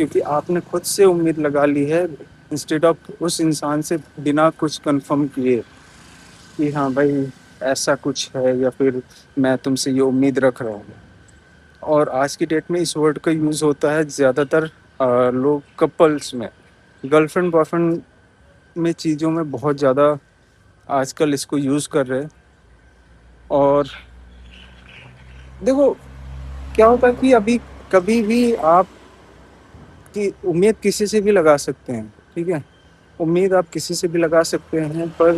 کیونکہ آپ نے خود سے امید لگا لی ہے انسٹیڈ آف اس انسان سے بنا کچھ کنفرم کیے کہ ہاں بھائی ایسا کچھ ہے یا پھر میں تم سے یہ امید رکھ رہا ہوں. اور آج کی ڈیٹ میں اس ورڈ کا یوز ہوتا ہے زیادہ تر لوگ کپلس میں، گرل فرینڈ بوائے فرینڈ میں چیزوں میں بہت زیادہ آج کل اس کو یوز کر رہے. اور دیکھو کیا ہوتا ہے کہ ابھی کبھی بھی آپ کی امید کسی سے بھی لگا سکتے ہیں، ٹھیک ہے، امید آپ کسی سے بھی لگا سکتے ہیں، پر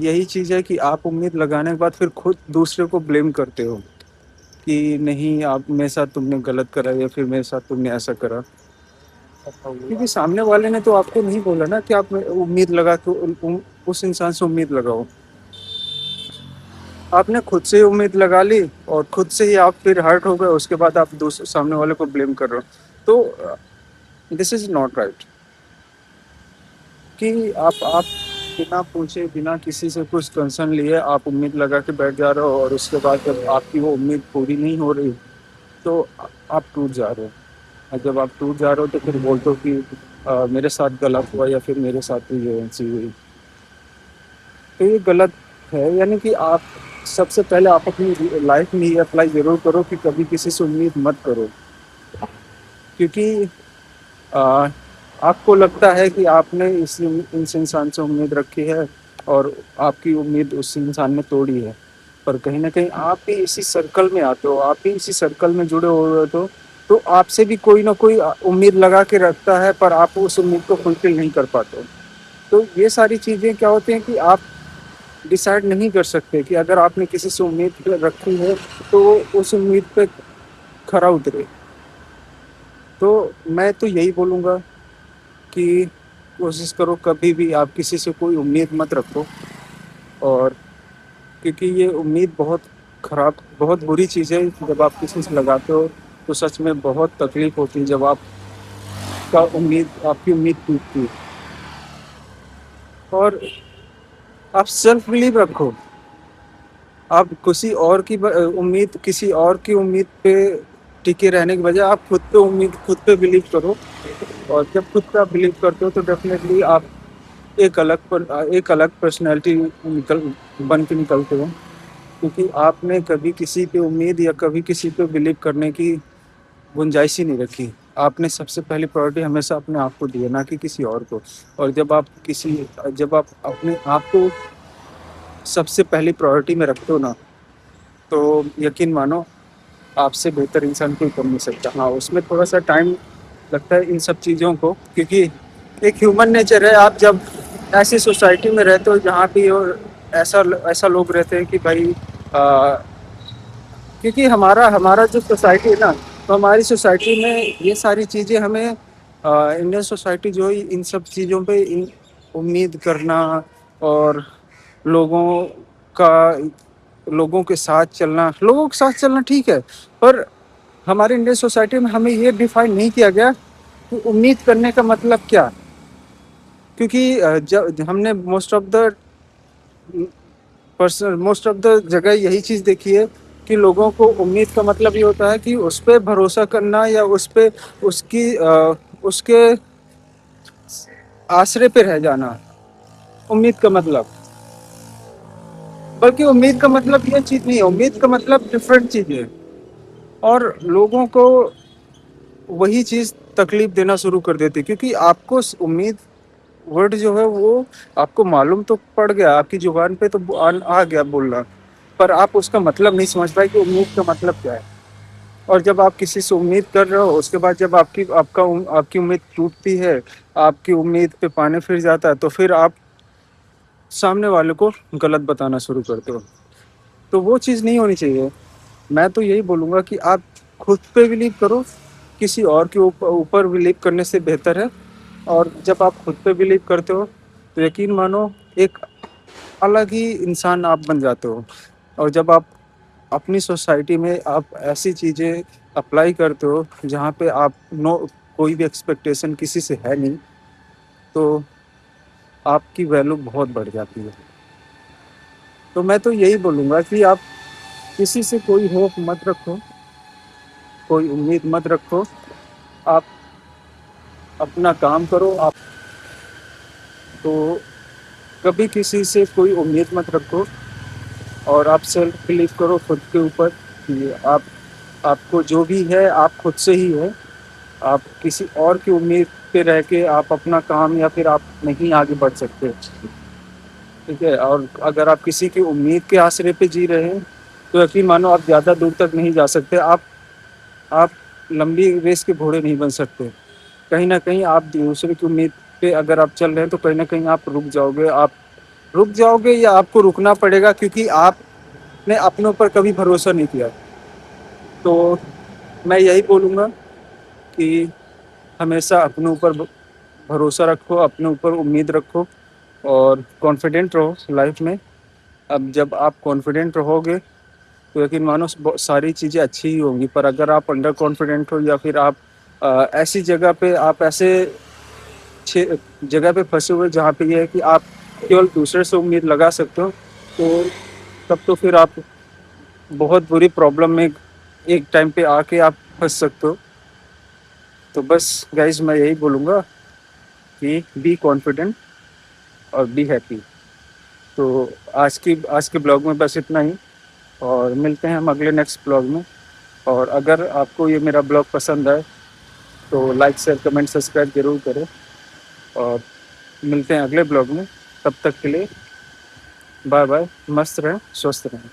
یہی چیز ہے کہ آپ امید لگانے کے بعد پھر خود دوسرے کو بلیم کرتے ہو کہ نہیں آپ میرے ساتھ تم نے غلط کرا یا پھر میرے ساتھ تم نے ایسا کرا. کیونکہ سامنے والے نے تو آپ کو نہیں بولا نا کہ آپ امید لگا تو اس انسان سے امید لگاؤ. آپ نے خود سے امید لگا لی اور خود سے ہی آپ پھر ہرٹ ہو گئے، اس کے بعد آپ دوسرے سامنے والے کو بلیم کر رہے ہو. تو دس از ناٹ رائٹ کہ آپ بنا پوچھے بنا کسی سے کچھ کنسرن لیے آپ امید لگا کے بیٹھ جا رہے ہو، اور اس کے بعد جب آپ کی وہ امید پوری نہیں ہو رہی تو آپ ٹوٹ جا رہے ہو. اور جب آپ ٹوٹ جا رہے ہو تو پھر بولتے ہو کہ میرے ساتھ غلط ہوا یا پھر میرے ساتھ یہ چیز ہوئی. تو یہ غلط ہے. یعنی کہ آپ سب سے پہلے آپ اپنی لائف میں یہ اپلائی ضرور کرو کہ کبھی کسی سے امید مت کرو. کیونکہ آپ کو لگتا ہے کہ آپ نے اس انسان سے امید رکھی ہے اور آپ کی امید اس انسان نے توڑی ہے، پر کہیں نہ کہیں آپ بھی اسی سرکل میں آتے ہو، آپ بھی اسی سرکل میں جڑے ہوئے تو آپ سے بھی کوئی نہ کوئی امید لگا کے رکھتا ہے، پر آپ اس امید کو فلفل نہیں کر پاتے. تو یہ ساری چیزیں کیا ہوتی ہیں کہ آپ ڈیسائیڈ نہیں کر سکتے کہ اگر آپ نے کسی سے امید رکھی ہے تو اس امید پہ کھرا اترے. تو میں تو یہی بولوں گا کہ کوشش کرو کبھی بھی آپ کسی سے کوئی امید مت رکھو. اور کیونکہ یہ امید بہت خراب، بہت بری چیز ہے. جب آپ کسی سے لگاتے ہو تو سچ میں بہت تکلیف ہوتی ہے جب آپ کی امید ٹوٹتی ہے. اور آپ سیلف بلیو رکھو. آپ کسی اور کی امید پہ ٹکے رہنے کی بجائے آپ خود پہ بلیو کرو. اور جب خود کا بلیو کرتے ہو تو ڈیفینیٹلی آپ ایک الگ پرسنالٹی بن کے نکلتے ہو. کیونکہ آپ نے کبھی کسی پہ امید یا کبھی کسی پہ بلیو کرنے کی گنجائش ہی نہیں رکھی. آپ نے سب سے پہلی پرائورٹی ہمیشہ اپنے آپ کو دی ہے، نہ کہ کسی اور کو. اور جب آپ اپنے آپ کو سب سے پہلی پرائورٹی میں رکھتے ہو نا، تو یقین مانو آپ سے بہتر انسان کوئی کر نہیں سکتا. ہاں اس میں تھوڑا سا ٹائم لگتا ہے ان سب چیزوں کو، کیونکہ ایک ہیومن نیچر ہے. آپ جب ایسی سوسائٹی میں رہتے ہو جہاں بھی ایسا لوگ رہتے ہیں کہ بھائی کیونکہ ہمارا جو سوسائٹی ہے نا، تو ہماری سوسائٹی میں یہ ساری چیزیں ہمیں انڈین سوسائٹی جو ہے ان سب چیزوں پہ امید کرنا اور لوگوں کے ساتھ چلنا ٹھیک ہے، پر ہمارے انڈین سوسائٹی میں ہمیں یہ ڈیفائن نہیں کیا گیا کہ امید کرنے کا مطلب کیا. کیونکہ ہم نے موسٹ آف دا جگہ یہی چیز دیکھی ہے کہ لوگوں کو امید کا مطلب یہ ہوتا ہے کہ اس پہ بھروسہ کرنا یا اس کے آسرے پہ رہ جانا. امید کا مطلب، بلکہ امید کا مطلب یہ چیز نہیں ہے. امید کا مطلب ڈفرینٹ چیز ہے. اور لوگوں کو وہی چیز تکلیف دینا شروع کر دیتی، کیونکہ آپ کو امید ورڈ جو ہے وہ آپ کو معلوم تو پڑ گیا، آپ کی زبان پہ تو آ گیا بولنا، پر آپ اس کا مطلب نہیں سمجھ پائے کہ امید کا مطلب کیا ہے. اور جب آپ کسی سے امید کر رہے ہو، اس کے بعد جب آپ کی امید ٹوٹتی ہے، آپ کی امید پہ پانی پھر جاتا ہے، تو پھر آپ سامنے والے کو غلط بتانا شروع کرتے ہو. تو وہ چیز نہیں ہونی چاہیے. میں تو یہی بولوں گا کہ آپ خود پہ بلیو کرو، کسی اور کے اوپر بلیو کرنے سے بہتر ہے. اور جب آپ خود پہ بلیو کرتے ہو تو یقین مانو ایک الگ ہی انسان آپ بن جاتے ہو. اور جب آپ اپنی سوسائٹی میں آپ ایسی چیزیں اپلائی کرتے ہو جہاں پہ کوئی بھی ایکسپیکٹیشن کسی سے ہے نہیں، تو آپ کی ویلو بہت بڑھ جاتی ہے. تو میں تو یہی بولوں گا کہ آپ کسی سے کوئی ہوپ مت رکھو، کوئی امید مت رکھو. آپ اپنا کام کرو آپ. تو کبھی کسی سے کوئی امید مت رکھو اور آپ سیلف بلیو کرو خود کے اوپر کہ آپ کو جو بھی ہے آپ خود سے ہی ہے. آپ کسی اور کی امید پہ رہ کے آپ اپنا کام یا پھر آپ نہیں آگے بڑھ سکتے. ٹھیک ہے. اور اگر آپ کسی کی امید کے آسرے پہ جی رہے ہیں تو یقین مانو آپ زیادہ دور تک نہیں جا سکتے. آپ لمبی ریس کے گھوڑے نہیں بن سکتے. کہیں نہ کہیں آپ دوسرے کی امید پہ اگر آپ چل رہے ہیں تو کہیں نہ کہیں آپ رک جاؤ گے. آپ رک جاؤ گے یا آپ کو رکنا پڑے گا کیونکہ آپ نے اپنے اوپر کبھی بھروسہ نہیں کیا. تو میں یہی بولوں گا کہ ہمیشہ اپنے اوپر بھروسہ رکھو, اپنے اوپر امید رکھو اور کانفیڈنٹ رہو لائف میں. اب جب آپ کانفیڈنٹ رہو گے تو یقین مانو بہت ساری چیزیں اچھی ہی ہوں گی. پر اگر آپ انڈر کانفیڈنٹ ہو یا پھر آپ ایسی جگہ پہ آپ ایسے جگہ پہ پھنسے ہوئے جہاں پہ یہ ہے کہ آپ کیول دوسرے سے امید لگا سکتے ہو تو تب تو پھر آپ بہت بری پرابلم میں ایک ٹائم پہ آ کے آپ پھنس سکتے ہو. تو بس گائز میں یہی بولوں گا کہ بی کانفیڈنٹ اور بی ہیپی. تو آج کے بلاگ میں بس اتنا ہی اور ملتے ہیں ہم اگلے نیکسٹ بلاگ میں. اور اگر آپ کو یہ میرا بلاگ پسند ہے تو لائک شیئر کمنٹ سبسکرائب ضرور کریں اور ملتے ہیں اگلے بلاگ میں. تب تک کے لیے بائے بائے. مست رہیں, سوستھ رہیں.